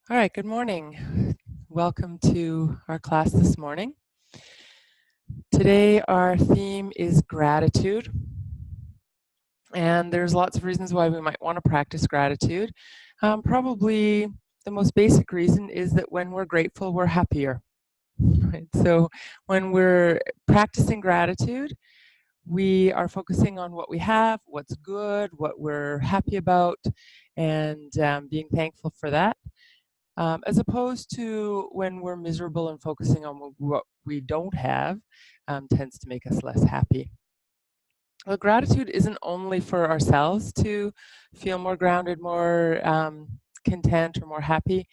All right, good morning. Welcome to our class this morning. Today our theme is gratitude. And there's lots of reasons why we might want to practice gratitude. Probably the most basic reason is that when we're grateful, we're happier. Right? So when we're practicing gratitude, we are focusing on what we have, what's good, what we're happy about, and being thankful for that. As opposed to when we're miserable and focusing on what we don't have, tends to make us less happy. Well, gratitude isn't only for ourselves to feel more grounded, more content, or more happy.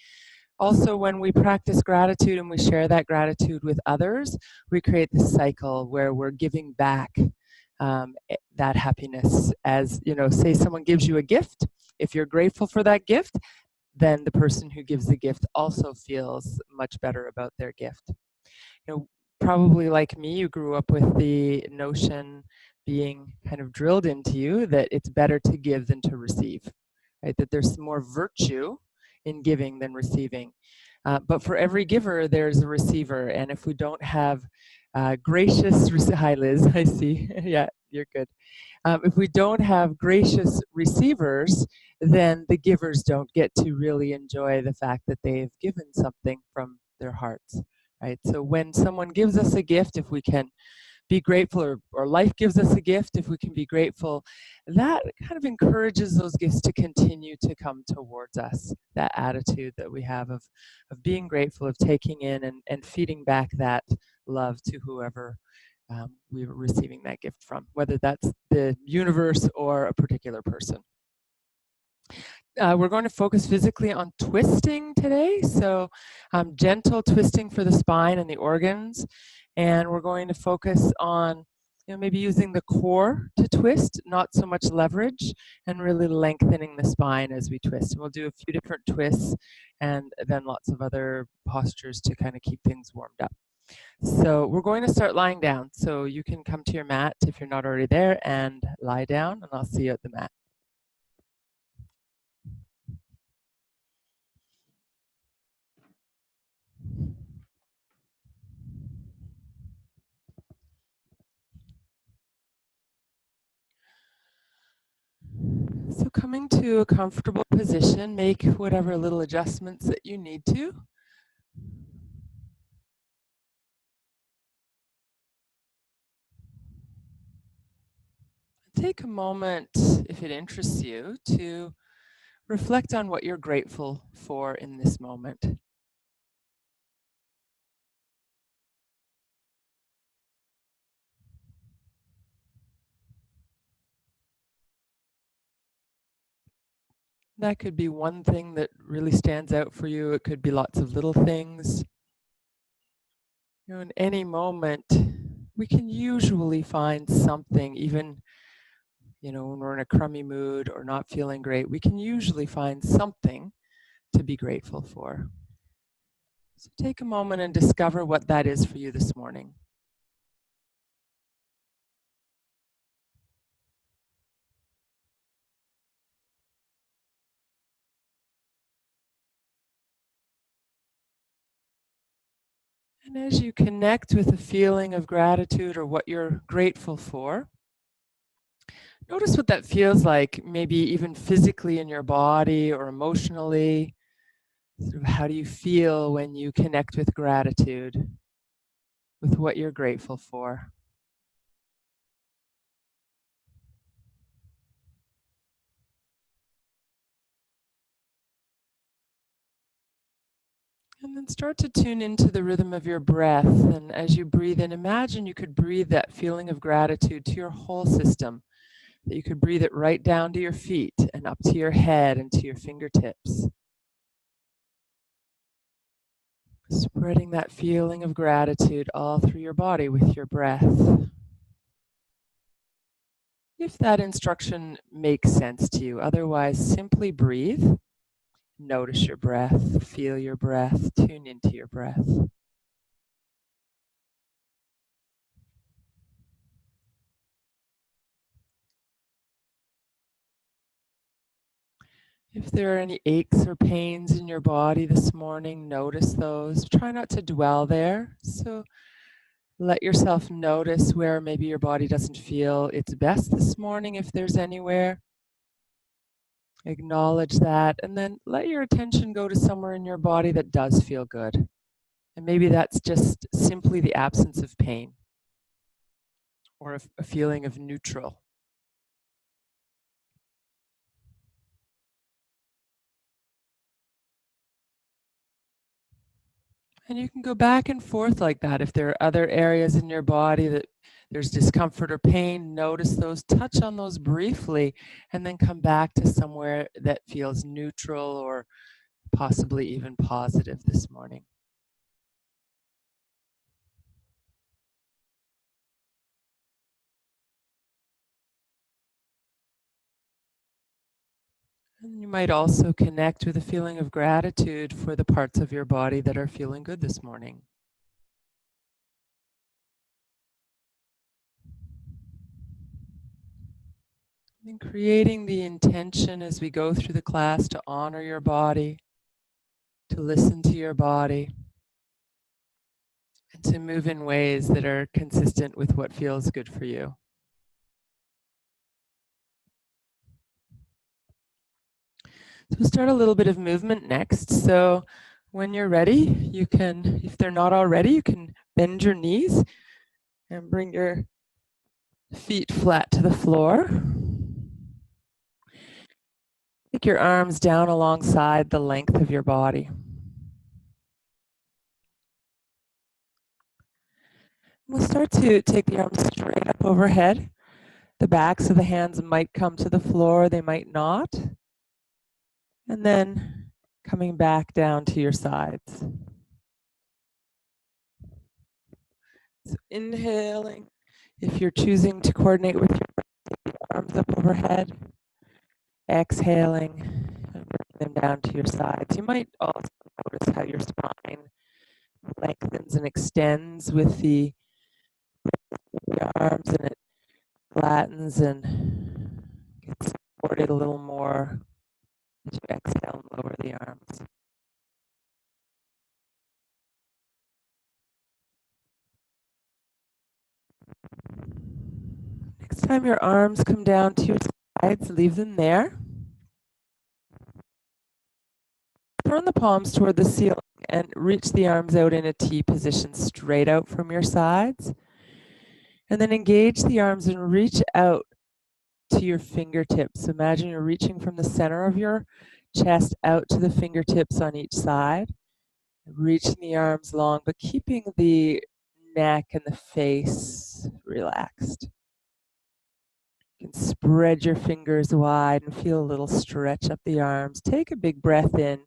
Also, when we practice gratitude and we share that gratitude with others, we create this cycle where we're giving back that happiness. As you know, say someone gives you a gift, if you're grateful for that gift, then the person who gives the gift also feels much better about their gift. You know, probably like me, you grew up with the notion being kind of drilled into you that it's better to give than to receive, right? That there's more virtue in giving than receiving. But for every giver, there's a receiver. And if we don't have gracious, hi Liz, I see, yeah, you're good. If we don't have gracious receivers, then the givers don't get to really enjoy the fact that they've given something from their hearts, right? So when someone gives us a gift, if we can be grateful, or life gives us a gift, if we can be grateful, that kind of encourages those gifts to continue to come towards us. That attitude that we have of being grateful, of taking in and feeding back that love to whoever we were receiving that gift from, whether that's the universe or a particular person. We're going to focus physically on twisting today, so gentle twisting for the spine and the organs, and we're going to focus on maybe using the core to twist, not so much leverage, and really lengthening the spine as we twist. And we'll do a few different twists and then lots of other postures to kind of keep things warmed up. So we're going to start lying down. So you can come to your mat if you're not already there and lie down, and I'll see you at the mat. So coming to a comfortable position, make whatever little adjustments that you need to. Take a moment, if it interests you, to reflect on what you're grateful for in this moment. That could be one thing that really stands out for you. It could be lots of little things. In any moment, we can usually find something, even when we're in a crummy mood or not feeling great, we can usually find something to be grateful for. So take a moment and discover what that is for you this morning. And as you connect with the feeling of gratitude or what you're grateful for, notice what that feels like, maybe even physically in your body or emotionally. Sort of how do you feel when you connect with gratitude, with what you're grateful for? And then start to tune into the rhythm of your breath. And as you breathe in, imagine you could breathe that feeling of gratitude to your whole system, that you could breathe it right down to your feet and up to your head and to your fingertips. Spreading that feeling of gratitude all through your body with your breath. If that instruction makes sense to you, otherwise simply breathe. Notice your breath, feel your breath, tune into your breath. If there are any aches or pains in your body this morning, notice those. Try not to dwell there. So let yourself notice where maybe your body doesn't feel its best this morning, if there's anywhere. Acknowledge that, and then let your attention go to somewhere in your body that does feel good. And maybe that's just simply the absence of pain or a feeling of neutral. And you can go back and forth like that. If there are other areas in your body that there's discomfort or pain, notice those, touch on those briefly, and then come back to somewhere that feels neutral or possibly even positive this morning. And you might also connect with a feeling of gratitude for the parts of your body that are feeling good this morning. And creating the intention as we go through the class to honor your body, to listen to your body, and to move in ways that are consistent with what feels good for you. So we'll start a little bit of movement next. So when you're ready, you can, if they're not already, you can bend your knees and bring your feet flat to the floor. Take your arms down alongside the length of your body. We'll start to take the arms straight up overhead. The backs of the hands might come to the floor, they might not. And then coming back down to your sides. So inhaling, if you're choosing to coordinate with your arms up overhead. Exhaling and bring them down to your sides. You might also notice how your spine lengthens and extends with the arms, and it flattens and gets supported a little more as you exhale and lower the arms. Next time your arms come down to your sides, leave them there. Turn the palms toward the ceiling and reach the arms out in a T position straight out from your sides. And then engage the arms and reach out to your fingertips. Imagine you're reaching from the center of your chest out to the fingertips on each side. Reaching the arms long, but keeping the neck and the face relaxed. You can spread your fingers wide and feel a little stretch up the arms. Take a big breath in.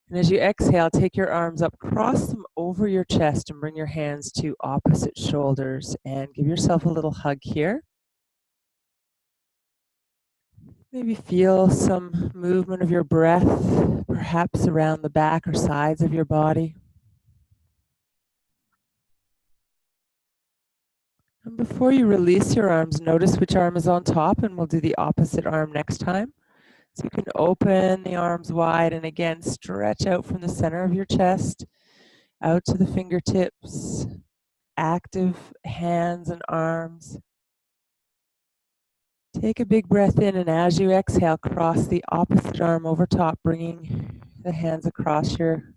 And as you exhale, take your arms up, cross them over your chest, and bring your hands to opposite shoulders. And give yourself a little hug here. Maybe feel some movement of your breath, perhaps around the back or sides of your body. And before you release your arms, notice which arm is on top, and we'll do the opposite arm next time. So you can open the arms wide and again stretch out from the center of your chest out to the fingertips, active hands and arms. Take a big breath in, and as you exhale, cross the opposite arm over top, bringing the hands across your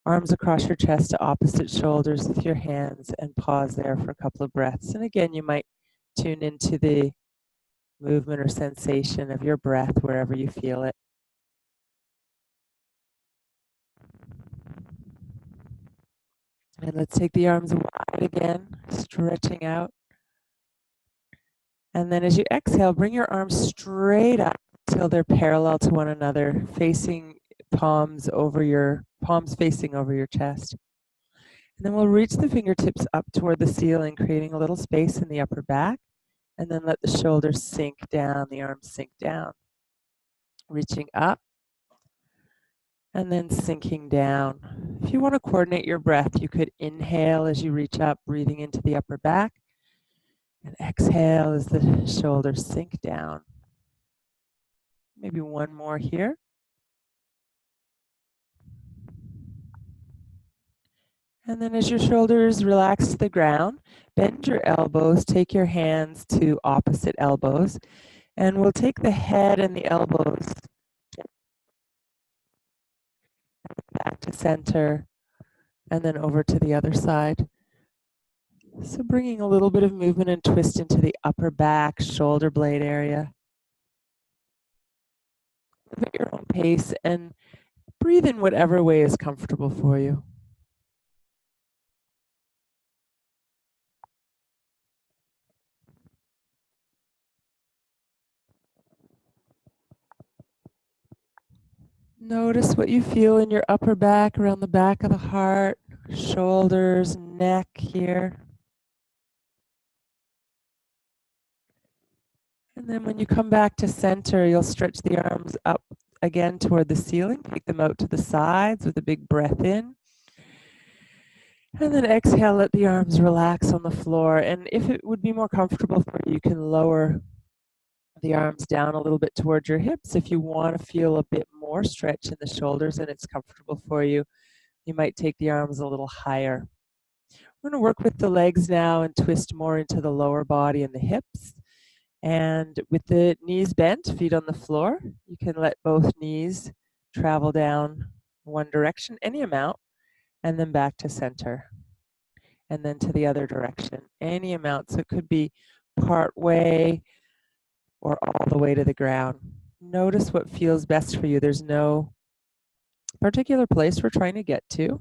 arms across your chest to opposite shoulders with your hands, and pause there for a couple of breaths. And again, you might tune into the movement or sensation of your breath wherever you feel it. And let's take the arms wide again, stretching out. And then as you exhale, bring your arms straight up until they're parallel to one another, facing palms facing over your chest. And then we'll reach the fingertips up toward the ceiling, creating a little space in the upper back. And then let the shoulders sink down, the arms sink down. Reaching up and then sinking down. If you want to coordinate your breath, you could inhale as you reach up, breathing into the upper back. And exhale as the shoulders sink down. Maybe one more here. And then as your shoulders relax to the ground, bend your elbows, take your hands to opposite elbows, and we'll take the head and the elbows back to center and then over to the other side. So bringing a little bit of movement and twist into the upper back, shoulder blade area. Move at your own pace and breathe in whatever way is comfortable for you. Notice what you feel in your upper back, around the back of the heart, shoulders, neck here. And then when you come back to center, you'll stretch the arms up again toward the ceiling. Take them out to the sides with a big breath in. And then exhale, let the arms relax on the floor. And if it would be more comfortable for you, you can lower the arms down a little bit towards your hips. If you want to feel a bit more stretch in the shoulders and it's comfortable for you, you might take the arms a little higher. We're going to work with the legs now and twist more into the lower body and the hips. And with the knees bent, feet on the floor, you can let both knees travel down one direction, any amount, and then back to center. And then to the other direction, any amount. So it could be part way or all the way to the ground. Notice what feels best for you. There's no particular place we're trying to get to.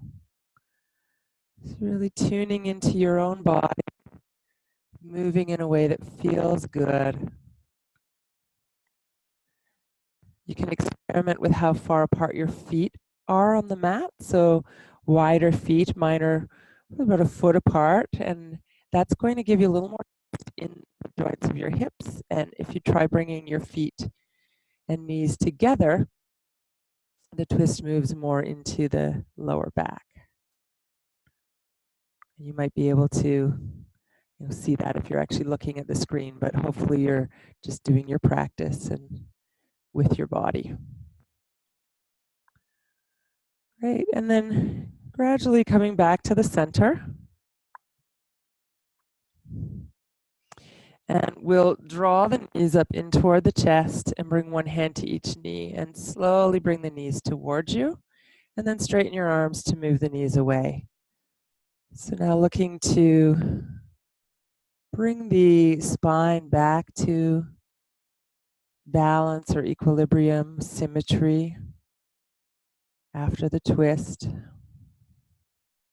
It's really tuning into your own body, moving in a way that feels good. You can experiment with how far apart your feet are on the mat. So wider feet, mine are about a foot apart, and that's going to give you a little more in the joints of your hips. And if you try bringing your feet and knees together, the twist moves more into the lower back. You might be able to see that if you're actually looking at the screen, but hopefully you're just doing your practice and with your body. Great, and then gradually coming back to the center. And we'll draw the knees up in toward the chest and bring one hand to each knee and slowly bring the knees towards you and then straighten your arms to move the knees away. So now looking to bring the spine back to balance or equilibrium, symmetry after the twist.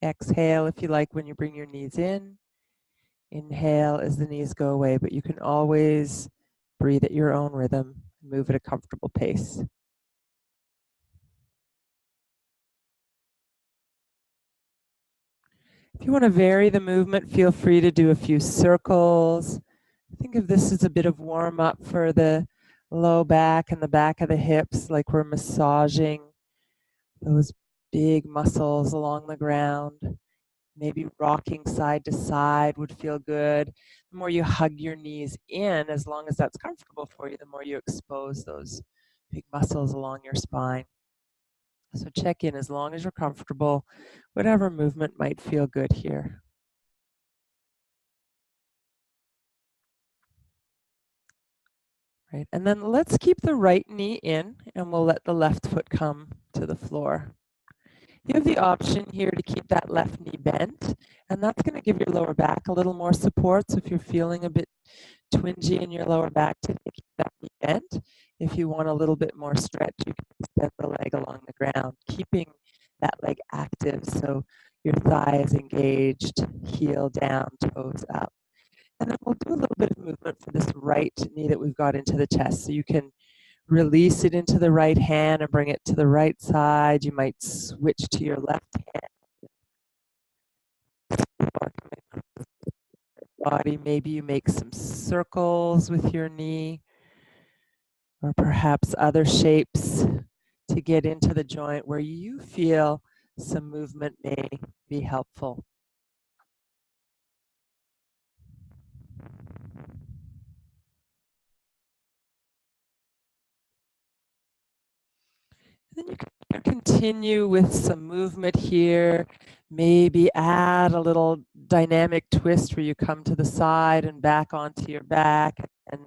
Exhale if you like when you bring your knees in. Inhale as the knees go away, but you can always breathe at your own rhythm, move at a comfortable pace. If you want to vary the movement, feel free to do a few circles. Think of this as a bit of warm up for the low back and the back of the hips, like we're massaging those big muscles along the ground. Maybe rocking side to side would feel good. The more you hug your knees in, as long as that's comfortable for you, the more you expose those big muscles along your spine. So check in as long as you're comfortable, whatever movement might feel good here. Right, and then let's keep the right knee in and we'll let the left foot come to the floor. You have the option here to keep that left knee bent, and that's going to give your lower back a little more support. So if you're feeling a bit twingy in your lower back, to keep that knee bent. If you want a little bit more stretch, you can extend the leg along the ground, keeping that leg active so your thigh is engaged, heel down, toes up. And then we'll do a little bit of movement for this right knee that we've got into the chest. So you can release it into the right hand and bring it to the right side. You might switch to your left hand. Body, maybe you make some circles with your knee, or perhaps other shapes to get into the joint where you feel some movement may be helpful. Then you can continue with some movement here. Maybe add a little dynamic twist where you come to the side and back onto your back and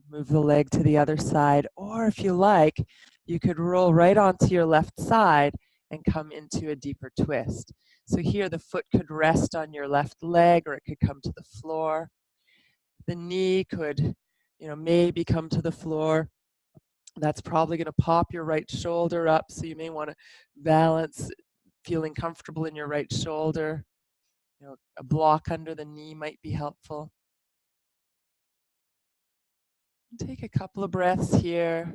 move the leg to the other side. Or if you like, you could roll right onto your left side and come into a deeper twist. So here the foot could rest on your left leg or it could come to the floor. The knee could, maybe come to the floor. That's probably going to pop your right shoulder up, so you may want to balance feeling comfortable in your right shoulder. A block under the knee might be helpful. Take a couple of breaths here.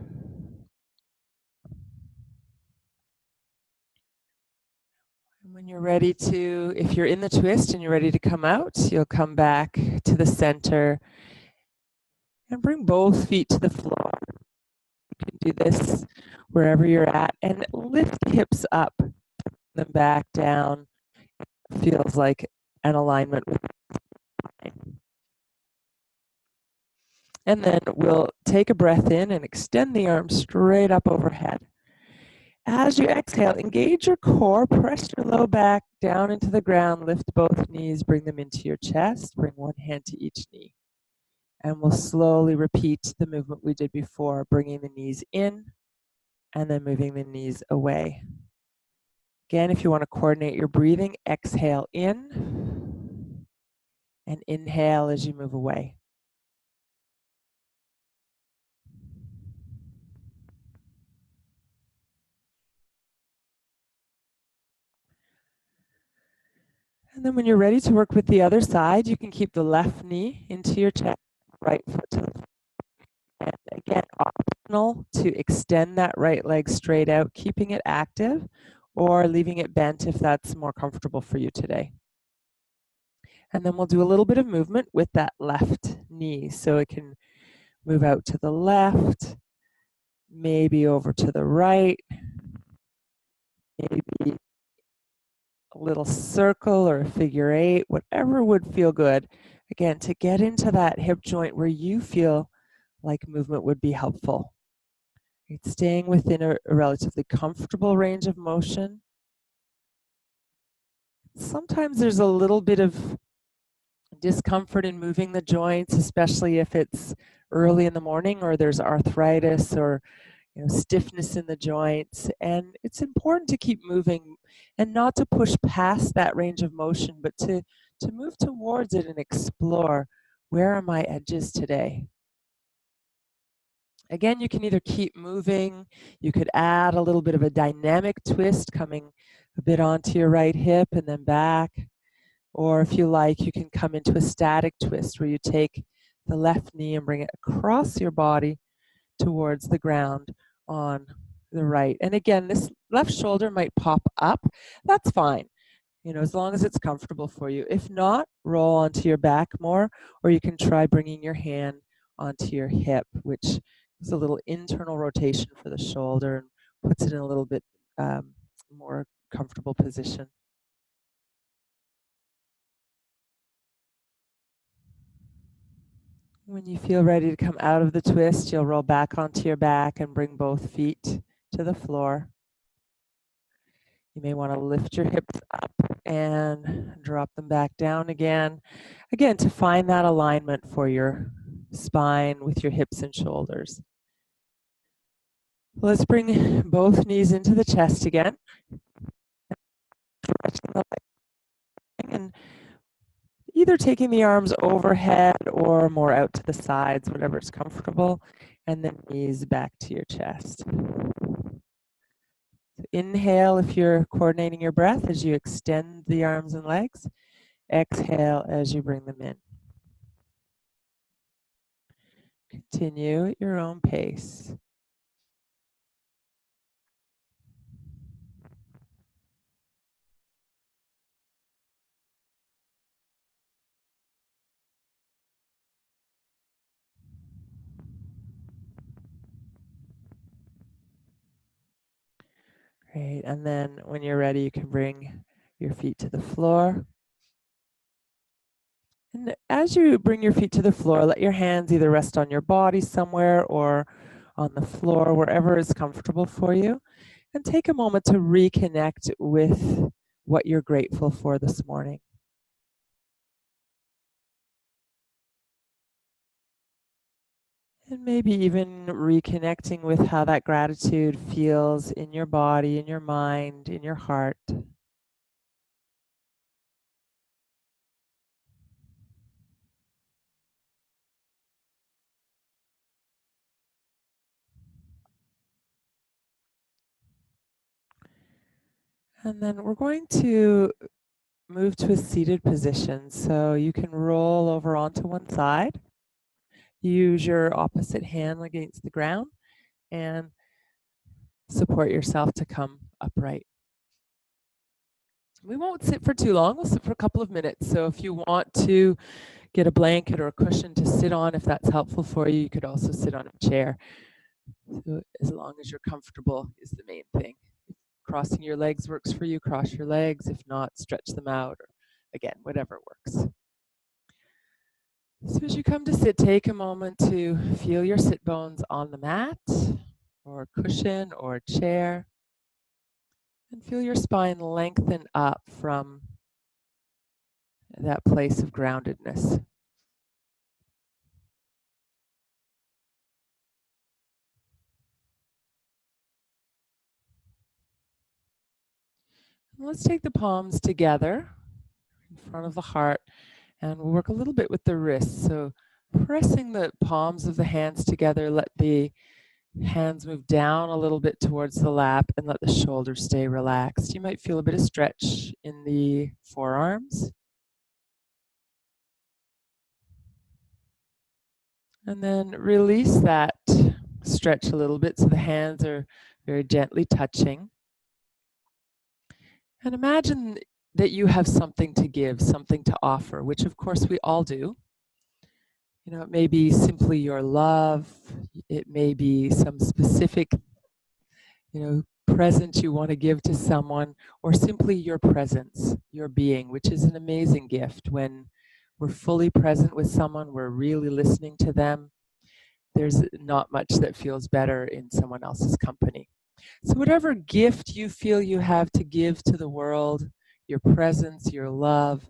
And when you're ready to, if you're in the twist and you're ready to come out, you'll come back to the center and bring both feet to the floor. You can do this wherever you're at and lift the hips up, then back down. Feels like an alignment with the spine. And then we'll take a breath in and extend the arms straight up overhead. As you exhale, engage your core, press your low back down into the ground, lift both knees, bring them into your chest, bring one hand to each knee. And we'll slowly repeat the movement we did before, bringing the knees in and then moving the knees away. Again, if you want to coordinate your breathing, exhale in and inhale as you move away. And then when you're ready to work with the other side, you can keep the left knee into your chest, right foot to the floor. And again, optional to extend that right leg straight out, keeping it active, or leaving it bent if that's more comfortable for you today. And then we'll do a little bit of movement with that left knee. So it can move out to the left, maybe over to the right, maybe a little circle or a figure eight, whatever would feel good. Again, to get into that hip joint where you feel like movement would be helpful. It's staying within a relatively comfortable range of motion. Sometimes there's a little bit of discomfort in moving the joints, especially if it's early in the morning or there's arthritis or stiffness in the joints. And it's important to keep moving and not to push past that range of motion, but to move towards it and explore, where are my edges today? Again, you can either keep moving, you could add a little bit of a dynamic twist coming a bit onto your right hip and then back. Or if you like, you can come into a static twist where you take the left knee and bring it across your body towards the ground on the right. And again, this left shoulder might pop up. That's fine, as long as it's comfortable for you. If not, roll onto your back more, or you can try bringing your hand onto your hip, which is a little internal rotation for the shoulder and puts it in a little bit more comfortable position. When you feel ready to come out of the twist, you'll roll back onto your back and bring both feet to the floor. You may want to lift your hips up and drop them back down again. Again, to find that alignment for your spine with your hips and shoulders. Let's bring both knees into the chest again. And either taking the arms overhead or more out to the sides, whatever's comfortable, and then knees back to your chest. So inhale if you're coordinating your breath as you extend the arms and legs. Exhale as you bring them in. Continue at your own pace. Great, and then when you're ready, you can bring your feet to the floor. And as you bring your feet to the floor, let your hands either rest on your body somewhere or on the floor, wherever is comfortable for you. And take a moment to reconnect with what you're grateful for this morning. And maybe even reconnecting with how that gratitude feels in your body, in your mind, in your heart. And then we're going to move to a seated position. So you can roll over onto one side. Use your opposite hand against the ground and support yourself to come upright. We won't sit for too long. We'll sit for a couple of minutes. So if you want to get a blanket or a cushion to sit on, if that's helpful for you, you could also sit on a chair. So as long as you're comfortable is the main thing. If crossing your legs works for you, cross your legs. If not, stretch them out, or again, whatever works. So as you come to sit, take a moment to feel your sit bones on the mat or cushion or chair, and feel your spine lengthen up from that place of groundedness. And let's take the palms together in front of the heart, and we'll work a little bit with the wrists. So pressing the palms of the hands together, let the hands move down a little bit towards the lap and let the shoulders stay relaxed. You might feel a bit of stretch in the forearms. And then release that stretch a little bit so the hands are very gently touching. And imagine that you have something to give, something to offer, which of course we all do. You know, it may be simply your love, it may be some specific, present you want to give to someone, or simply your presence, your being, which is an amazing gift. When we're fully present with someone, we're really listening to them. There's not much that feels better in someone else's company. So whatever gift you feel you have to give to the world, your presence, your love,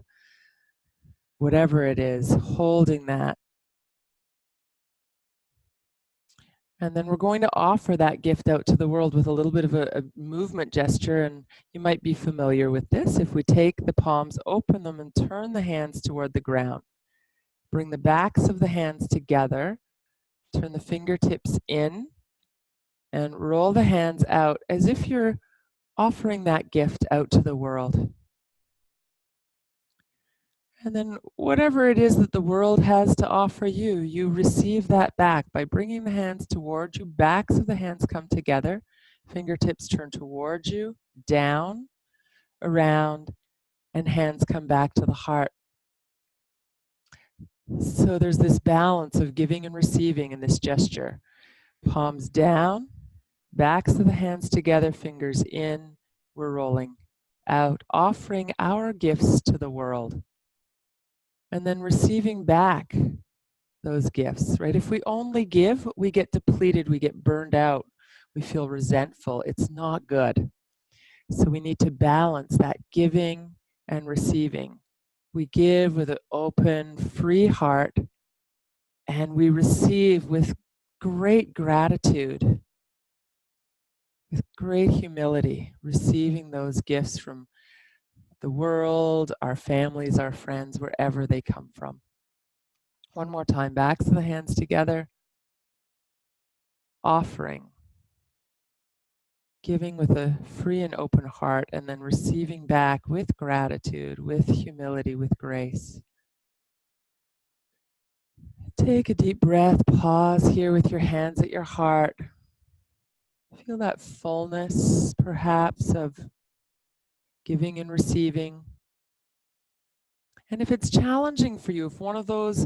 whatever it is, holding that. And then we're going to offer that gift out to the world with a little bit of a movement gesture, and you might be familiar with this. If we take the palms, open them, and turn the hands toward the ground. Bring the backs of the hands together, turn the fingertips in, and roll the hands out as if you're offering that gift out to the world. And then whatever it is that the world has to offer you, you receive that back by bringing the hands towards you. Backs of the hands come together, fingertips turn towards you, down, around, and hands come back to the heart. So there's this balance of giving and receiving in this gesture. Palms down, backs of the hands together, fingers in, we're rolling out, offering our gifts to the world. And then receiving back those gifts, right? If we only give, we get depleted, we get burned out, we feel resentful. It's not good. So we need to balance that giving and receiving. We give with an open, free heart, and we receive with great gratitude, with great humility, receiving those gifts from the world, our families, our friends, wherever they come from. One more time, backs of the hands together, offering, giving with a free and open heart, and then receiving back with gratitude, with humility, with grace. Take a deep breath, pause here with your hands at your heart. Feel that fullness, perhaps, of giving and receiving. And if it's challenging for you, if one of those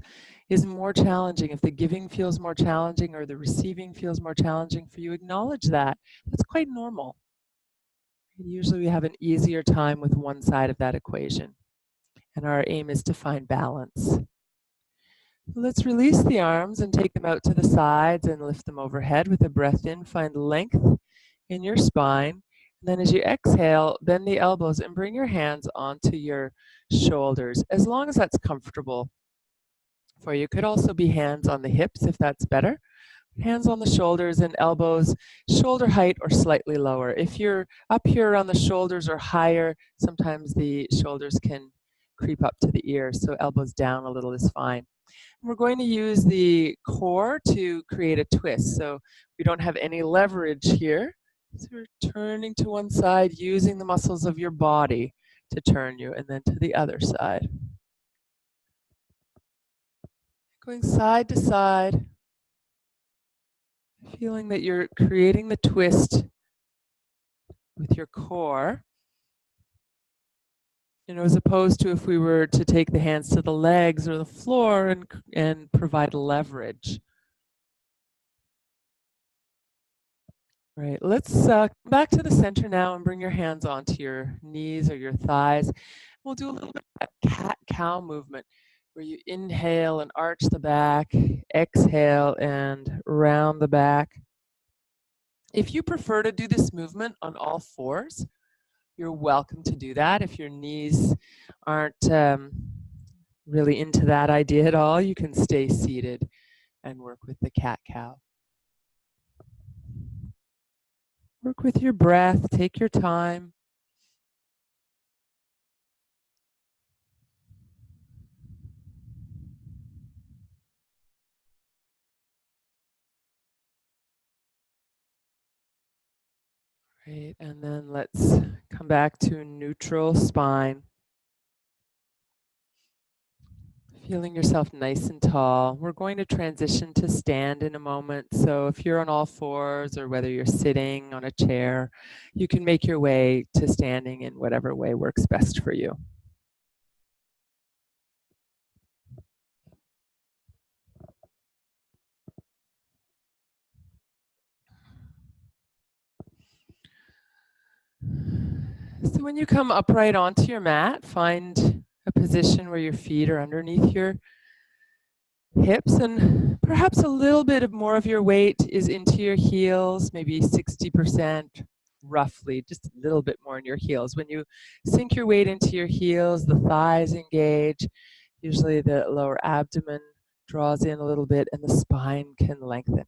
is more challenging, if the giving feels more challenging or the receiving feels more challenging for you, acknowledge that. That's quite normal. Usually we have an easier time with one side of that equation, and our aim is to find balance. Let's release the arms and take them out to the sides and lift them overhead with a breath in. Find length in your spine. And then as you exhale, bend the elbows and bring your hands onto your shoulders, as long as that's comfortable for you. Could also be hands on the hips if that's better. Hands on the shoulders and elbows shoulder height or slightly lower. If you're up here around the shoulders or higher, sometimes the shoulders can creep up to the ears, so elbows down a little is fine. We're going to use the core to create a twist. So we don't have any leverage here. So we're turning to one side, using the muscles of your body to turn you, and then to the other side. Going side to side, feeling that you're creating the twist with your core. You know, as opposed to if we were to take the hands to the legs or the floor and provide leverage. Right, let's back to the center now and bring your hands onto your knees or your thighs. We'll do a little bit of that cat-cow movement where you inhale and arch the back, exhale and round the back. If you prefer to do this movement on all fours, you're welcome to do that. If your knees aren't really into that idea at all, you can stay seated and work with the cat-cow. Work with your breath, take your time. Great, and then let's come back to neutral spine. Feeling yourself nice and tall. We're going to transition to stand in a moment. So if you're on all fours or whether you're sitting on a chair, you can make your way to standing in whatever way works best for you. So when you come upright onto your mat, find a position where your feet are underneath your hips, and perhaps a little bit of more of your weight is into your heels, maybe 60% roughly, just a little bit more in your heels. When you sink your weight into your heels, the thighs engage, usually the lower abdomen draws in a little bit and the spine can lengthen.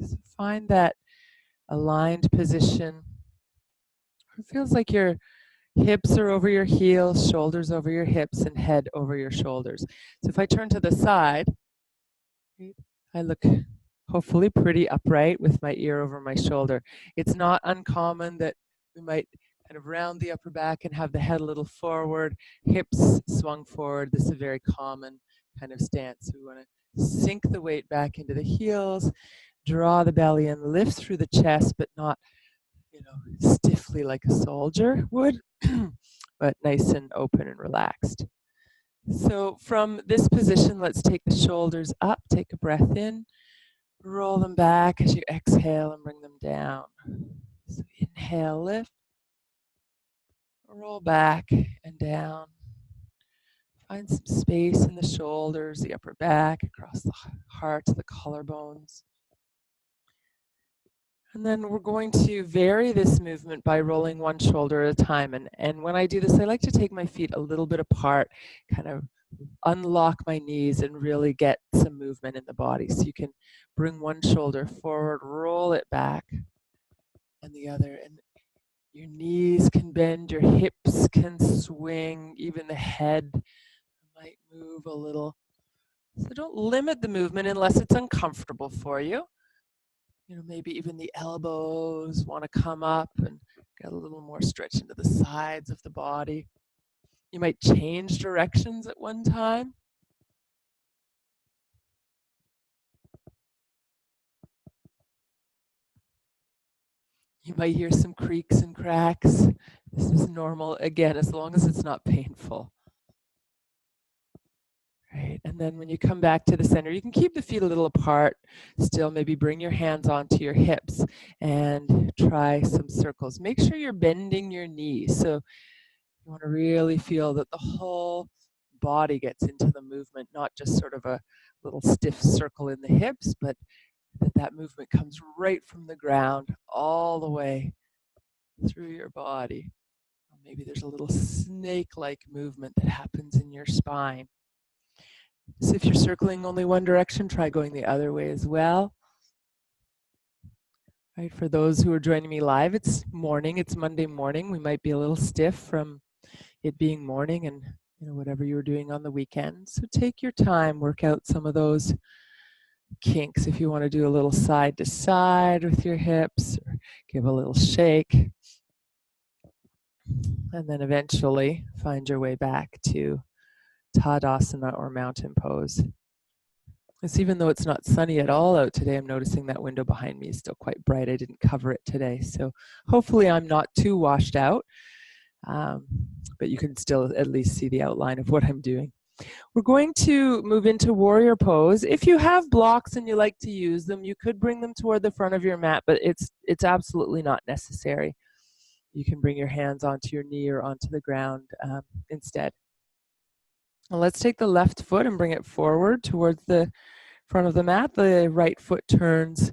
So find that aligned position. It feels like your hips are over your heels, shoulders over your hips, and head over your shoulders. So if I turn to the side, I look hopefully pretty upright with my ear over my shoulder. It's not uncommon that we might kind of round the upper back and have the head a little forward, hips swung forward. This is a very common kind of stance. So we want to sink the weight back into the heels, draw the belly in, lift through the chest, but not, you know, stiffly like a soldier would, but nice and open and relaxed. So from this position, let's take the shoulders up, take a breath in, roll them back as you exhale and bring them down. So inhale, lift, roll back and down. Find some space in the shoulders, the upper back, across the heart, the collarbones. And then we're going to vary this movement by rolling one shoulder at a time. And when I do this, I like to take my feet a little bit apart, kind of unlock my knees and really get some movement in the body. So you can bring one shoulder forward, roll it back, and the other. And your knees can bend, your hips can swing, even the head might move a little. So don't limit the movement unless it's uncomfortable for you. You know, maybe even the elbows want to come up and get a little more stretch into the sides of the body. You might change directions at one time. You might hear some creaks and cracks. This is normal, again, as long as it's not painful. Right, and then when you come back to the center, you can keep the feet a little apart. Still, maybe bring your hands onto your hips and try some circles. Make sure you're bending your knees. So you want to really feel that the whole body gets into the movement, not just sort of a little stiff circle in the hips, but that movement comes right from the ground all the way through your body. Maybe there's a little snake-like movement that happens in your spine. So if you're circling only one direction, try going the other way as well. Right, for those who are joining me live, it's morning, it's Monday morning. We might be a little stiff from it being morning and whatever you were doing on the weekend. So take your time, work out some of those kinks if you want to do a little side to side with your hips, or give a little shake. And then eventually find your way back to Tadasana or mountain pose. It's even though it's not sunny at all out today, I'm noticing that window behind me is still quite bright. I didn't cover it today. So hopefully I'm not too washed out, but you can still at least see the outline of what I'm doing. We're going to move into warrior pose. If you have blocks and you like to use them, you could bring them toward the front of your mat, but it's absolutely not necessary. You can bring your hands onto your knee or onto the ground instead. Well, let's take the left foot and bring it forward towards the front of the mat. The right foot turns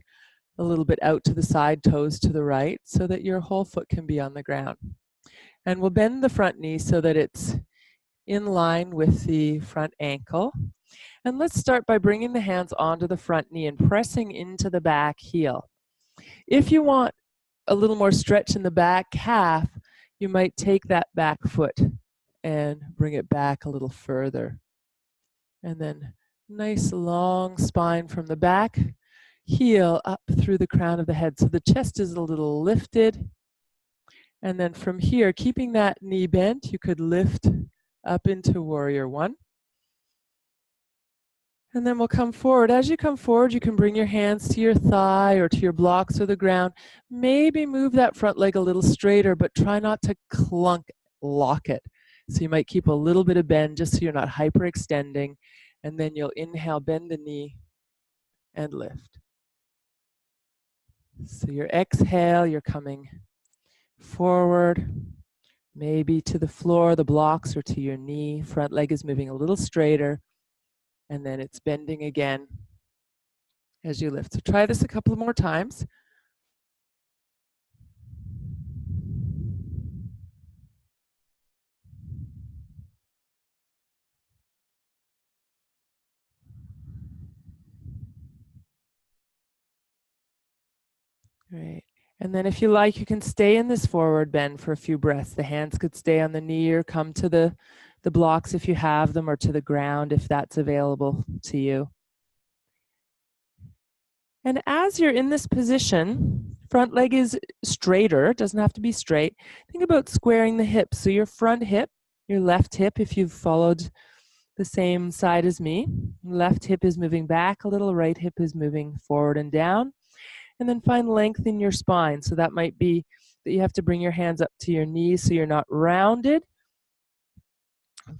a little bit out to the side, toes to the right, so that your whole foot can be on the ground. And we'll bend the front knee so that it's in line with the front ankle. And let's start by bringing the hands onto the front knee and pressing into the back heel. If you want a little more stretch in the back calf, you might take that back foot and bring it back a little further. And then nice long spine from the back, heel up through the crown of the head. So the chest is a little lifted. And then from here, keeping that knee bent, you could lift up into warrior one. And then we'll come forward. As you come forward, you can bring your hands to your thigh or to your blocks or the ground. Maybe move that front leg a little straighter, but try not to lock it. So you might keep a little bit of bend just so you're not hyperextending. And then you'll inhale, bend the knee, and lift. So your exhale, you're coming forward, maybe to the floor, the blocks, or to your knee. Front leg is moving a little straighter. And then it's bending again as you lift. So try this a couple more times. Great. And then if you like, you can stay in this forward bend for a few breaths. The hands could stay on the knee or come to the blocks if you have them, or to the ground if that's available to you. And as you're in this position, front leg is straighter, it doesn't have to be straight. Think about squaring the hips. So your front hip, your left hip, if you've followed the same side as me, left hip is moving back a little, right hip is moving forward and down. And then find length in your spine. So that might be that you have to bring your hands up to your knees so you're not rounded.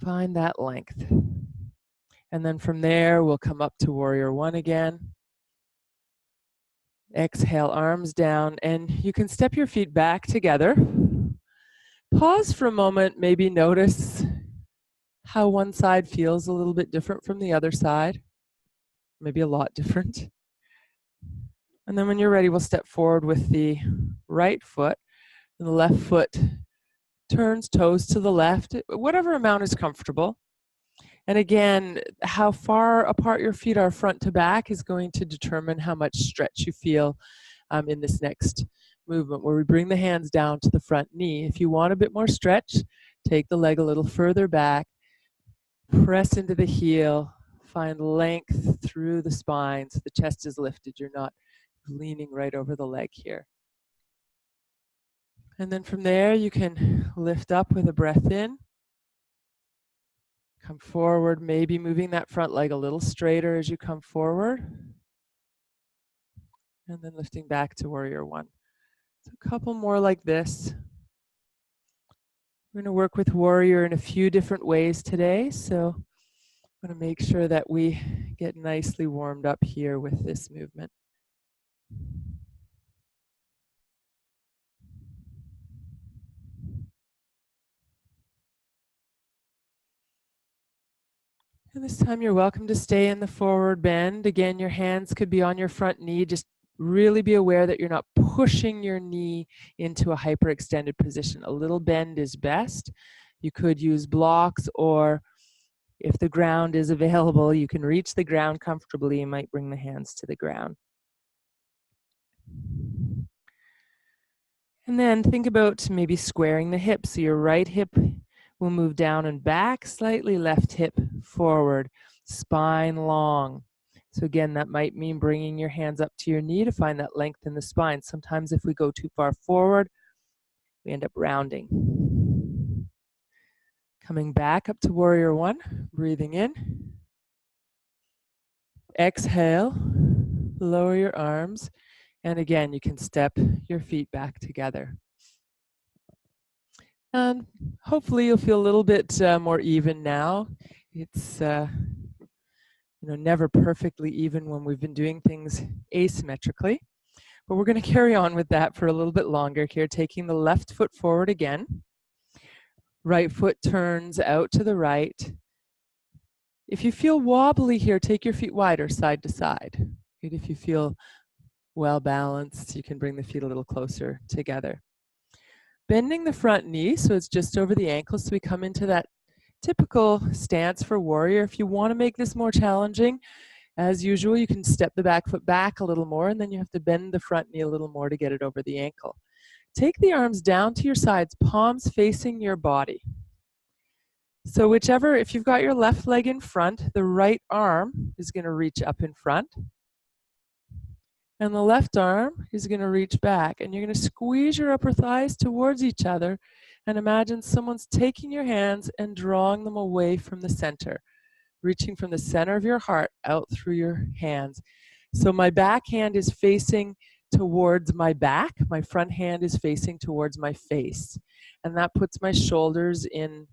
Find that length. And then from there, we'll come up to warrior one again. Exhale, arms down, and you can step your feet back together. Pause for a moment, maybe notice how one side feels a little bit different from the other side, maybe a lot different. And then when you're ready, we'll step forward with the right foot, and the left foot turns toes to the left, whatever amount is comfortable. And again, how far apart your feet are front to back is going to determine how much stretch you feel in this next movement, where we bring the hands down to the front knee. If you want a bit more stretch, take the leg a little further back, press into the heel, find length through the spine so the chest is lifted. You're not leaning right over the leg here. And then from there, you can lift up with a breath in. Come forward, maybe moving that front leg a little straighter as you come forward. And then lifting back to warrior one. So a couple more like this. We're going to work with warrior in a few different ways today. So I'm going to make sure that we get nicely warmed up here with this movement. And this time you're welcome to stay in the forward bend. Again, your hands could be on your front knee. Just really be aware that you're not pushing your knee into a hyperextended position. A little bend is best. You could use blocks, or if the ground is available, you can reach the ground comfortably. You might bring the hands to the ground. And then think about maybe squaring the hips. So your right hip will move down and back slightly, left hip forward, spine long. So again, that might mean bringing your hands up to your knee to find that length in the spine. Sometimes if we go too far forward, we end up rounding. Coming back up to warrior one, breathing in. Exhale, lower your arms. And again, you can step your feet back together. And hopefully you'll feel a little bit more even now. It's never perfectly even when we've been doing things asymmetrically, but we're going to carry on with that for a little bit longer here, taking the left foot forward again. Right foot turns out to the right. If you feel wobbly here, take your feet wider side to side. If you feel well balanced, you can bring the feet a little closer together. Bending the front knee so it's just over the ankle, so we come into that typical stance for warrior. If you want to make this more challenging, as usual, you can step the back foot back a little more, and then you have to bend the front knee a little more to get it over the ankle. Take the arms down to your sides, palms facing your body. So whichever, if you've got your left leg in front, the right arm is going to reach up in front. And the left arm is going to reach back, and you're going to squeeze your upper thighs towards each other, and imagine someone's taking your hands and drawing them away from the center, reaching from the center of your heart out through your hands. So my back hand is facing towards my back, my front hand is facing towards my face, and that puts my shoulders in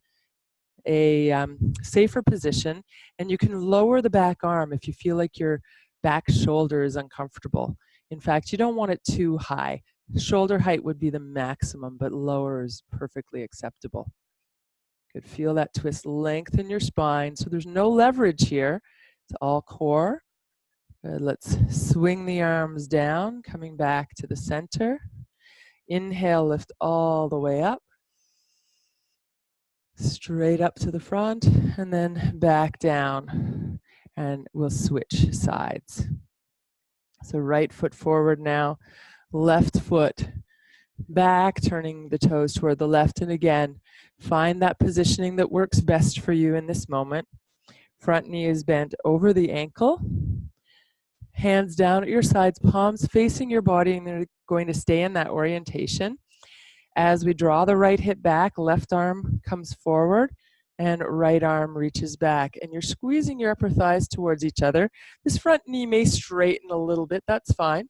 a safer position. And you can lower the back arm if you feel like your back shoulder is uncomfortable. In fact, you don't want it too high. Shoulder height would be the maximum, but lower is perfectly acceptable. Good, feel that twist, lengthen your spine. So there's no leverage here, it's all core. Good, let's swing the arms down, coming back to the center. Inhale, lift all the way up. Straight up to the front, and then back down. And we'll switch sides. So right foot forward now, left foot back, turning the toes toward the left. And again, find that positioning that works best for you in this moment. Front knee is bent over the ankle. Hands down at your sides, palms facing your body, and they're going to stay in that orientation. As we draw the right hip back, left arm comes forward, and right arm reaches back, and you're squeezing your upper thighs towards each other. This front knee may straighten a little bit, that's fine.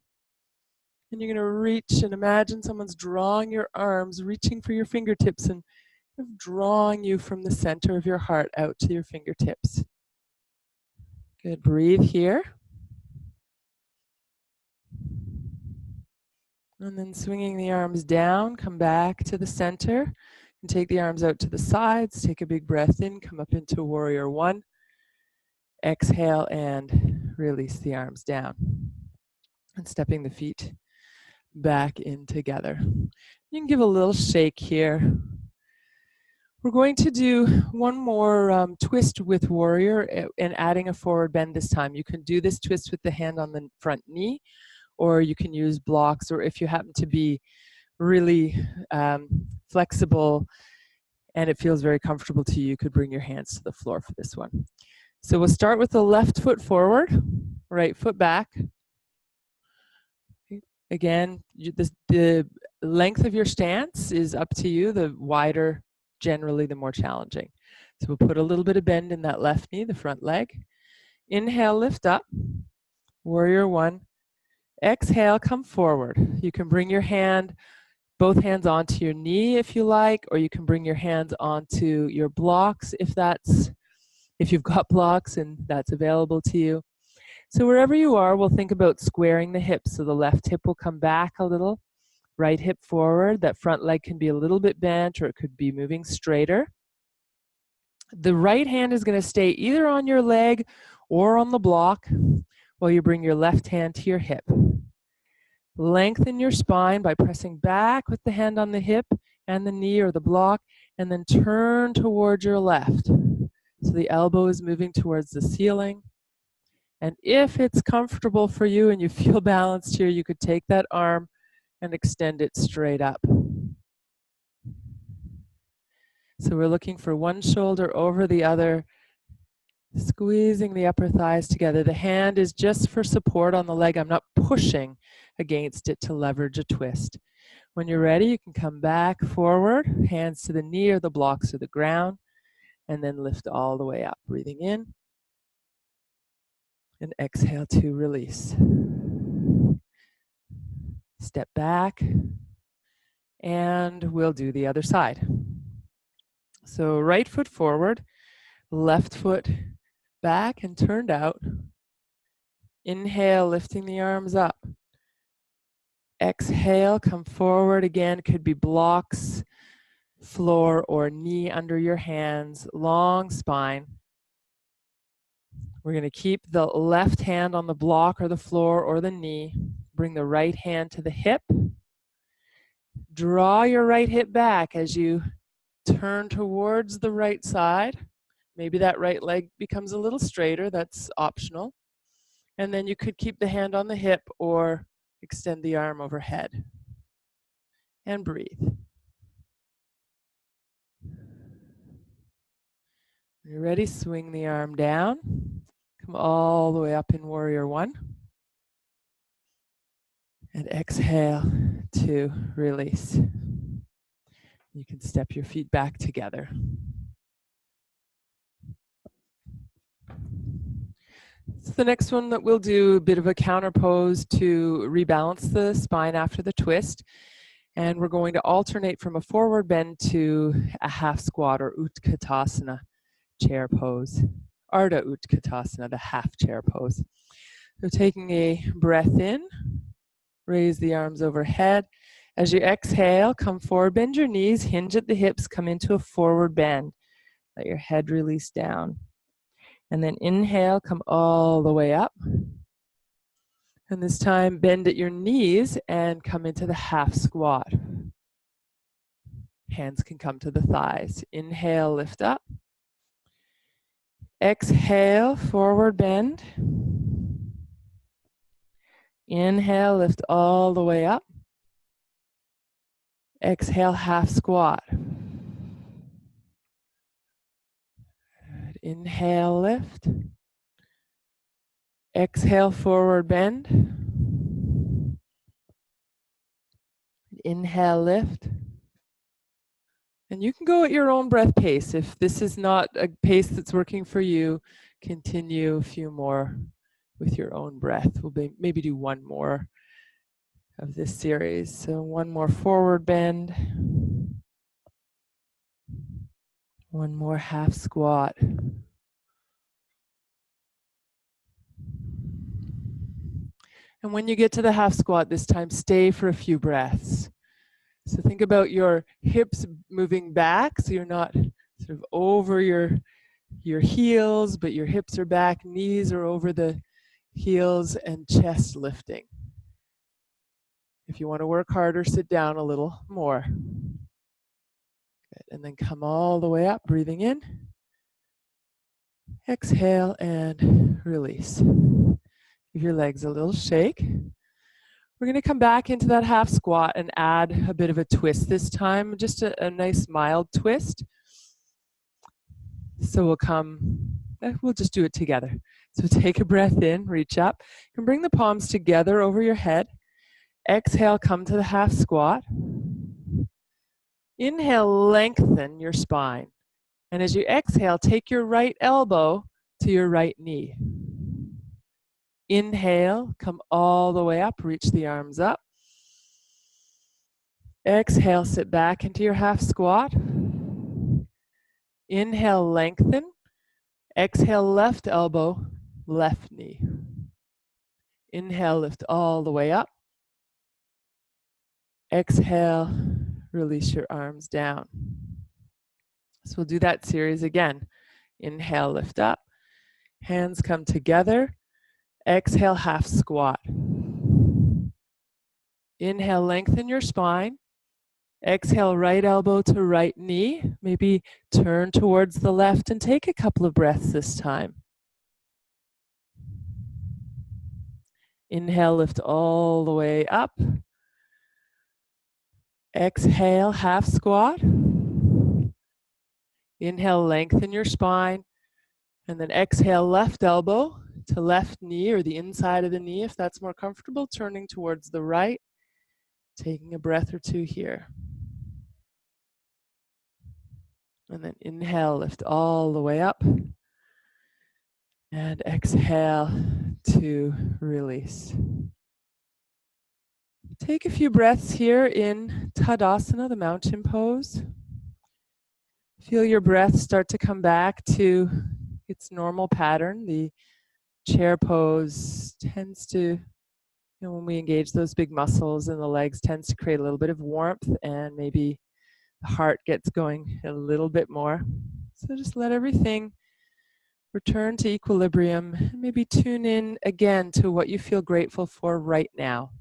And you're going to reach and imagine someone's drawing your arms, reaching for your fingertips, and drawing you from the center of your heart out to your fingertips. Good, breathe here. And then swinging the arms down, come back to the center. And take the arms out to the sides, take a big breath in, come up into warrior one. Exhale and release the arms down. And stepping the feet back in together. You can give a little shake here. We're going to do one more twist with warrior and adding a forward bend this time. You can do this twist with the hand on the front knee, or you can use blocks, or if you happen to be really flexible and it feels very comfortable to you, you could bring your hands to the floor for this one. So we'll start with the left foot forward, right foot back. Again, the length of your stance is up to you. The wider, generally, the more challenging. So we'll put a little bit of bend in that left knee, the front leg. Inhale, lift up, warrior one. Exhale, come forward. You can bring your hand, both hands onto your knee if you like, or you can bring your hands onto your blocks if you've got blocks and that's available to you. So wherever you are, we'll think about squaring the hips. So the left hip will come back a little, right hip forward. That front leg can be a little bit bent, or it could be moving straighter. The right hand is going to stay either on your leg or on the block while you bring your left hand to your hip. Lengthen your spine by pressing back with the hand on the hip and the knee or the block, and then turn toward your left. So the elbow is moving towards the ceiling. And if it's comfortable for you and you feel balanced here, you could take that arm and extend it straight up. So we're looking for one shoulder over the other, squeezing the upper thighs together. The hand is just for support on the leg. I'm not pushing against it to leverage a twist. When you're ready, you can come back forward, hands to the knee or the blocks of the ground, and then lift all the way up. Breathing in, and exhale to release. Step back, and we'll do the other side. So right foot forward, left foot back and turned out. Inhale, lifting the arms up. Exhale, come forward again. Could be blocks, floor, or knee under your hands. Long spine. We're going to keep the left hand on the block or the floor or the knee. Bring the right hand to the hip. Draw your right hip back as you turn towards the right side. Maybe that right leg becomes a little straighter. That's optional. And then you could keep the hand on the hip or extend the arm overhead. And breathe. When you're ready, swing the arm down. Come all the way up in Warrior One. And exhale to release. You can step your feet back together. So the next one that we'll do a bit of a counter pose to rebalance the spine after the twist. And we're going to alternate from a forward bend to a half squat or Utkatasana chair pose. Ardha Utkatasana, the half chair pose. So taking a breath in, raise the arms overhead. As you exhale, come forward, bend your knees, hinge at the hips, come into a forward bend. Let your head release down. And then inhale, come all the way up. And this time, bend at your knees and come into the half squat. Hands can come to the thighs. Inhale, lift up. Exhale, forward bend. Inhale, lift all the way up. Exhale, half squat. Good. Inhale, lift. Exhale, forward bend. Inhale, lift. And you can go at your own breath pace. If this is not a pace that's working for you, continue a few more with your own breath. We'll maybe do one more of this series. So one more forward bend. One more half squat. And when you get to the half squat this time, stay for a few breaths. So think about your hips moving back, so you're not sort of over your heels, but your hips are back, knees are over the heels, and chest lifting. If you want to work harder, sit down a little more. Good. And then come all the way up, breathing in. Exhale and release. Give your legs a little shake. We're going to come back into that half squat and add a bit of a twist this time, just a nice mild twist. So we'll just do it together. So take a breath in, reach up. You can bring the palms together over your head. Exhale, come to the half squat. Inhale, lengthen your spine. And as you exhale, take your right elbow to your right knee. Inhale, come all the way up, reach the arms up. Exhale, sit back into your half squat. Inhale, lengthen. Exhale, left elbow, left knee. Inhale, lift all the way up. Exhale, release your arms down. So we'll do that series again. Inhale, lift up. Hands come together. Exhale, half squat. Inhale, lengthen your spine. Exhale, right elbow to right knee. Maybe turn towards the left and take a couple of breaths this time. Inhale, lift all the way up. Exhale, half squat. Inhale, lengthen your spine. And then exhale, left elbow to left knee or the inside of the knee if that's more comfortable, turning towards the right, taking a breath or two here. And then inhale, lift all the way up. And exhale to release. Take a few breaths here in Tadasana, the mountain pose. Feel your breath start to come back to its normal pattern. The chair pose tends to, when we engage those big muscles in the legs, tends to create a little bit of warmth, and maybe the heart gets going a little bit more. So just let everything return to equilibrium, and maybe tune in again to what you feel grateful for right now.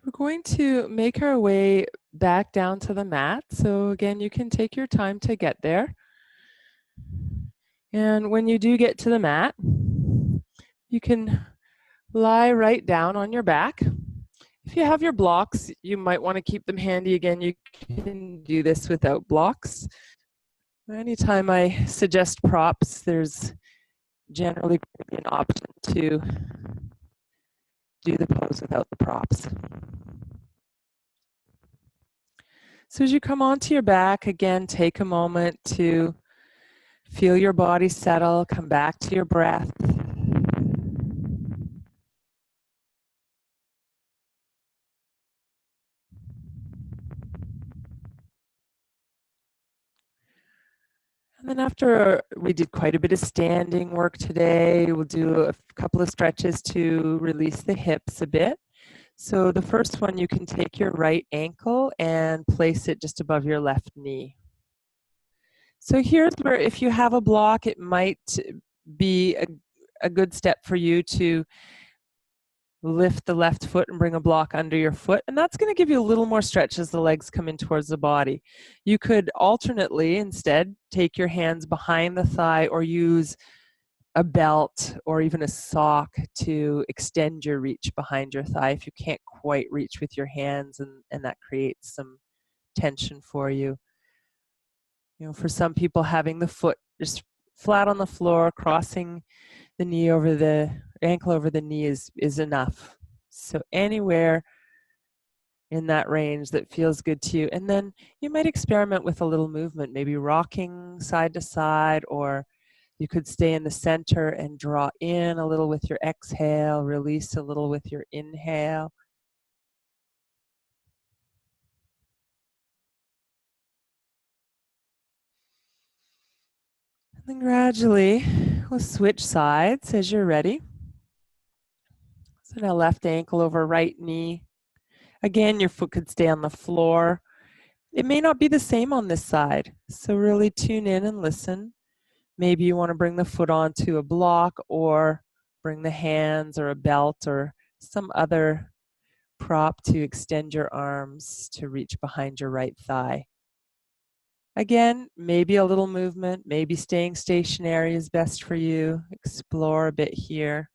We're going to make our way back down to the mat. So again, you can take your time to get there. And when you do get to the mat, you can lie right down on your back. If you have your blocks, you might want to keep them handy. Again, you can do this without blocks. Anytime I suggest props, there's generally an option to do the pose without the props. So as you come onto your back, again, take a moment to feel your body settle, come back to your breath. And then after we did quite a bit of standing work today, we'll do a couple of stretches to release the hips a bit. So the first one, you can take your right ankle and place it just above your left knee. So here's where, if you have a block, it might be a good step for you to lift the left foot and bring a block under your foot, and that's going to give you a little more stretch as the legs come in towards the body. You could alternately instead take your hands behind the thigh or use a belt or even a sock to extend your reach behind your thigh if you can't quite reach with your hands, and that creates some tension for you. For some people, having the foot just flat on the floor, crossing the knee over the ankle over the knee is enough. So anywhere in that range that feels good to you. And then you might experiment with a little movement, maybe rocking side to side, or you could stay in the center and draw in a little with your exhale, release a little with your inhale. And then gradually we'll switch sides as you're ready. So now left ankle over right knee. Again, your foot could stay on the floor. It may not be the same on this side, so really tune in and listen. Maybe you want to bring the foot onto a block, or bring the hands or a belt or some other prop to extend your arms to reach behind your right thigh. Again, maybe a little movement, maybe staying stationary is best for you. Explore a bit here.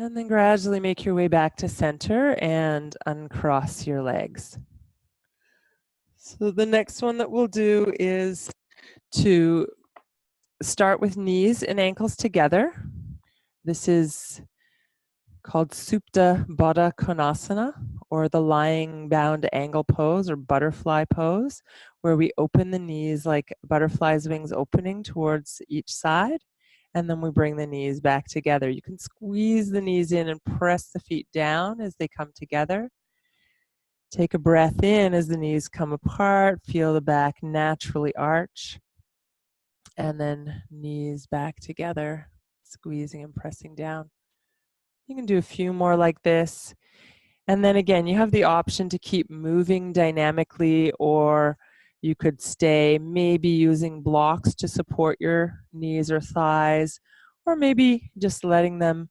And then gradually make your way back to center and uncross your legs. So the next one that we'll do is to start with knees and ankles together. This is called Supta Baddha Konasana, or the lying bound angle pose or butterfly pose, where we open the knees like butterfly's wings opening towards each side. And then we bring the knees back together. You can squeeze the knees in and press the feet down as they come together. Take a breath in as the knees come apart. Feel the back naturally arch. And then knees back together, squeezing and pressing down. You can do a few more like this. And then again, you have the option to keep moving dynamically, or you could stay maybe using blocks to support your knees or thighs, or maybe just letting them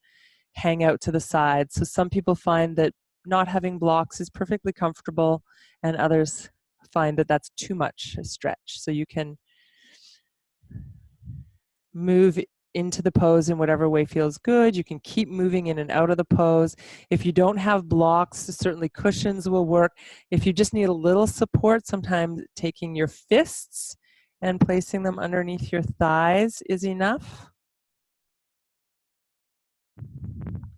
hang out to the side. So some people find that not having blocks is perfectly comfortable, and others find that that's too much a stretch. So you can move into the pose in whatever way feels good. You can keep moving in and out of the pose. If you don't have blocks, certainly cushions will work. If you just need a little support, sometimes taking your fists and placing them underneath your thighs is enough.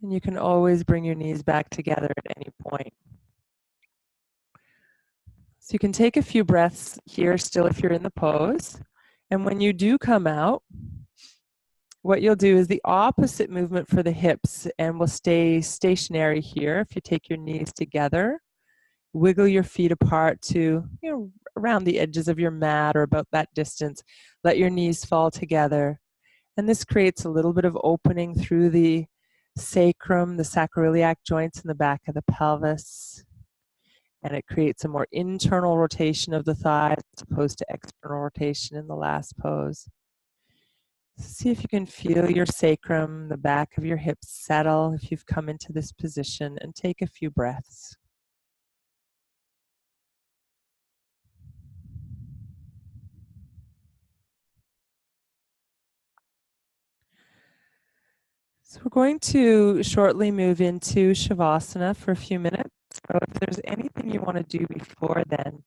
And you can always bring your knees back together at any point. So you can take a few breaths here still if you're in the pose. And when you do come out, what you'll do is the opposite movement for the hips, and we'll stay stationary here. If you take your knees together, wiggle your feet apart to, around the edges of your mat or about that distance. Let your knees fall together. And this creates a little bit of opening through the sacrum, the sacroiliac joints in the back of the pelvis. And it creates a more internal rotation of the thighs as opposed to external rotation in the last pose. See if you can feel your sacrum, the back of your hips settle if you've come into this position, and take a few breaths. So we're going to shortly move into Shavasana for a few minutes. So if there's anything you want to do before then,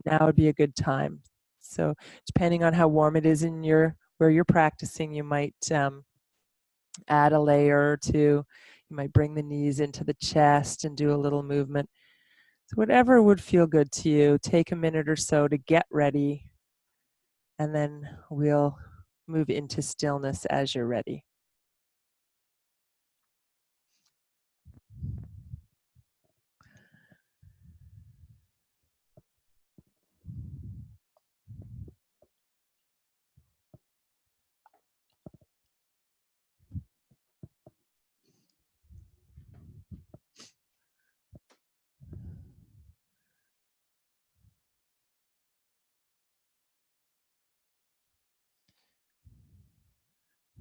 now would be a good time. So depending on how warm it is in where you're practicing, you might add a layer or two. You might bring the knees into the chest and do a little movement. So whatever would feel good to you, take a minute or so to get ready, and then we'll move into stillness as you're ready.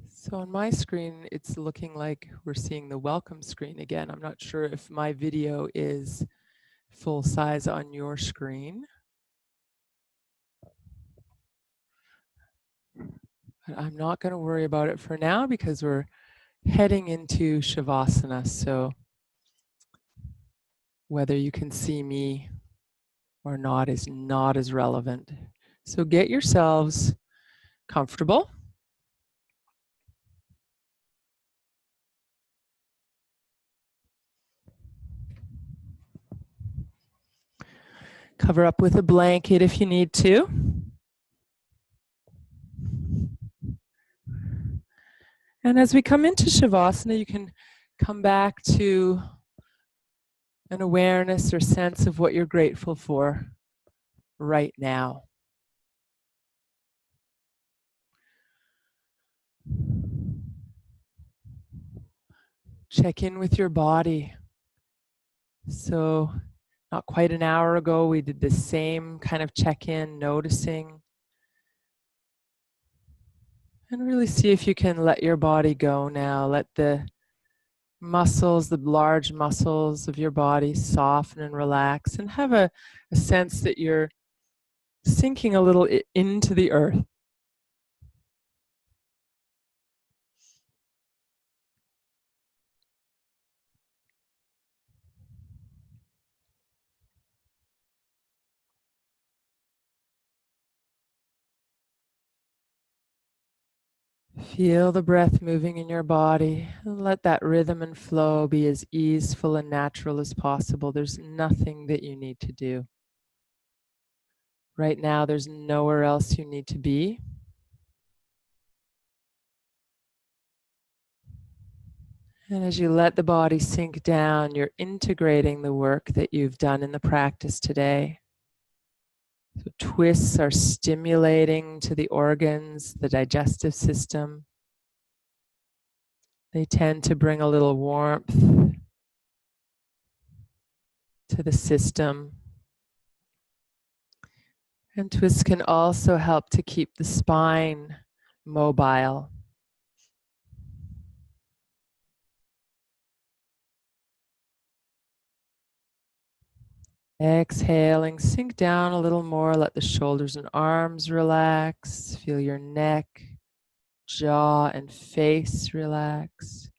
So on my screen, it's looking like we're seeing the welcome screen again. I'm not sure if my video is full size on your screen. But I'm not going to worry about it for now because we're heading into Shavasana. So whether you can see me or not is not as relevant. So get yourselves comfortable. Cover up with a blanket if you need to. And as we come into Shavasana, you can come back to an awareness or sense of what you're grateful for right now. Check in with your body. So not quite an hour ago, we did the same kind of check-in, noticing. And really see if you can let your body go now. Let the muscles, the large muscles of your body soften and relax, and have a sense that you're sinking a little into the earth. Feel the breath moving in your body, and let that rhythm and flow be as easeful and natural as possible. There's nothing that you need to do. Right now, there's nowhere else you need to be. And as you let the body sink down, you're integrating the work that you've done in the practice today. So twists are stimulating to the organs, the digestive system. They tend to bring a little warmth to the system. And twists can also help to keep the spine mobile. Exhaling, sink down a little more, let the shoulders and arms relax, feel your neck, jaw, and face relax.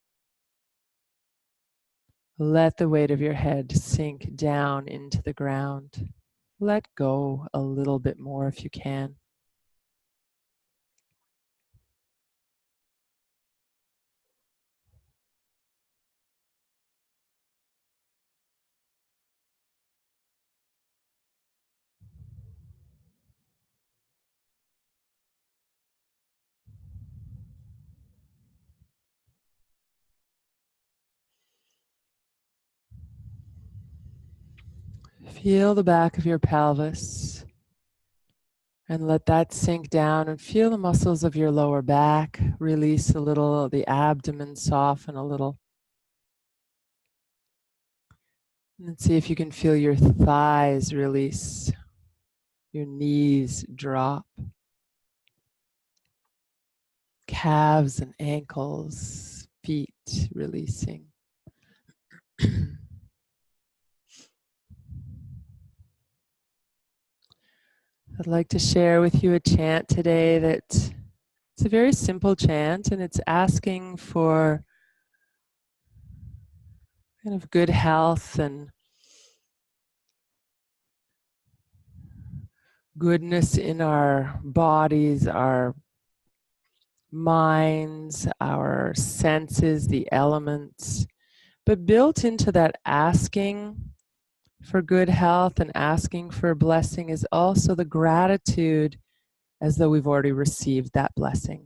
Let the weight of your head sink down into the ground. Let go a little bit more if you can. Feel the back of your pelvis and let that sink down, and feel the muscles of your lower back release a little, the abdomen soften a little. And see if you can feel your thighs release, your knees drop, calves and ankles, feet releasing. I'd like to share with you a chant today that it's a very simple chant, and it's asking for kind of good health and goodness in our bodies, our minds, our senses, the elements. But built into that asking for good health and asking for a blessing is also the gratitude as though we've already received that blessing.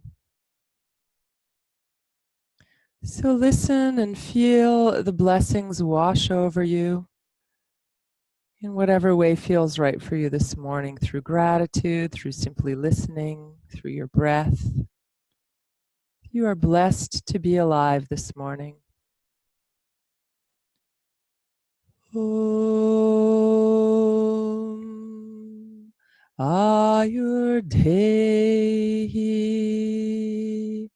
So listen and feel the blessings wash over you in whatever way feels right for you this morning, through gratitude, through simply listening, through your breath. You are blessed to be alive this morning. Om Ayurdehi.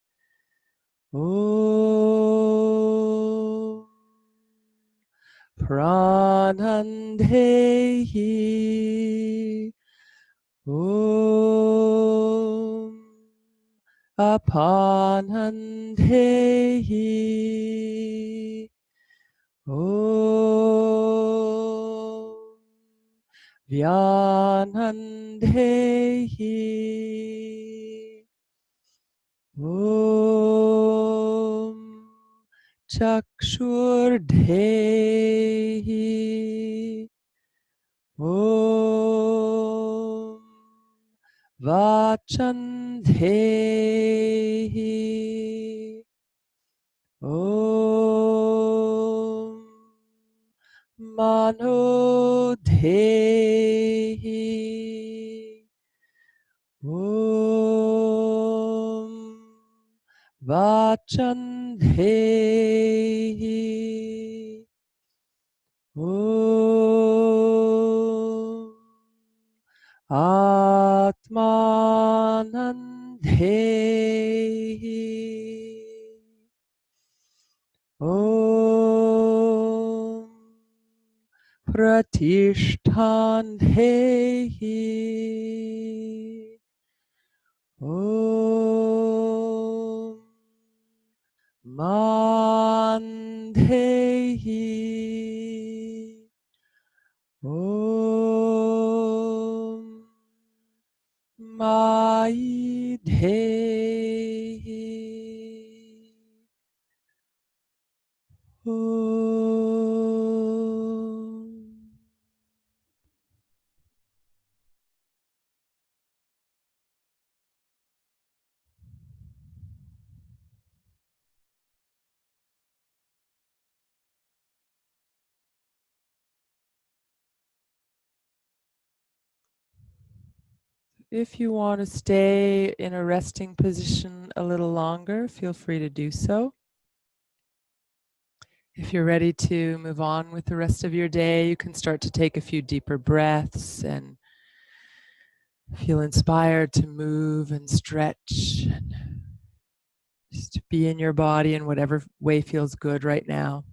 Om Pranandehi. Om Apanandehi. Om Vyanandehi. Om Chakshurdehi. Om Vachandehi. Om Manodhehi. Om Vachandehi. Om Atmanandehi. Om Pratishthandhehi. Om Mandhehi. Om Maidhehi. Om If you want to stay in a resting position a little longer, feel free to do so. If you're ready to move on with the rest of your day, you can start to take a few deeper breaths and feel inspired to move and stretch and just be in your body in whatever way feels good right now.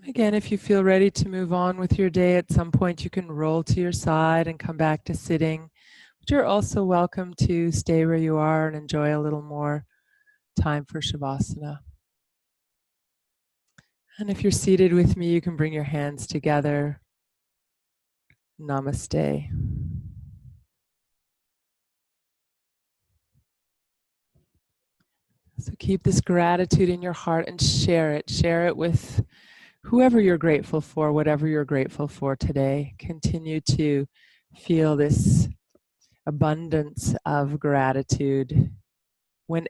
Again, if you feel ready to move on with your day, at some point you can roll to your side and come back to sitting. But you're also welcome to stay where you are and enjoy a little more time for Shavasana. And if you're seated with me, you can bring your hands together. Namaste. So keep this gratitude in your heart and share it. Share it with whoever you're grateful for, whatever you're grateful for today. Continue to feel this abundance of gratitude whenever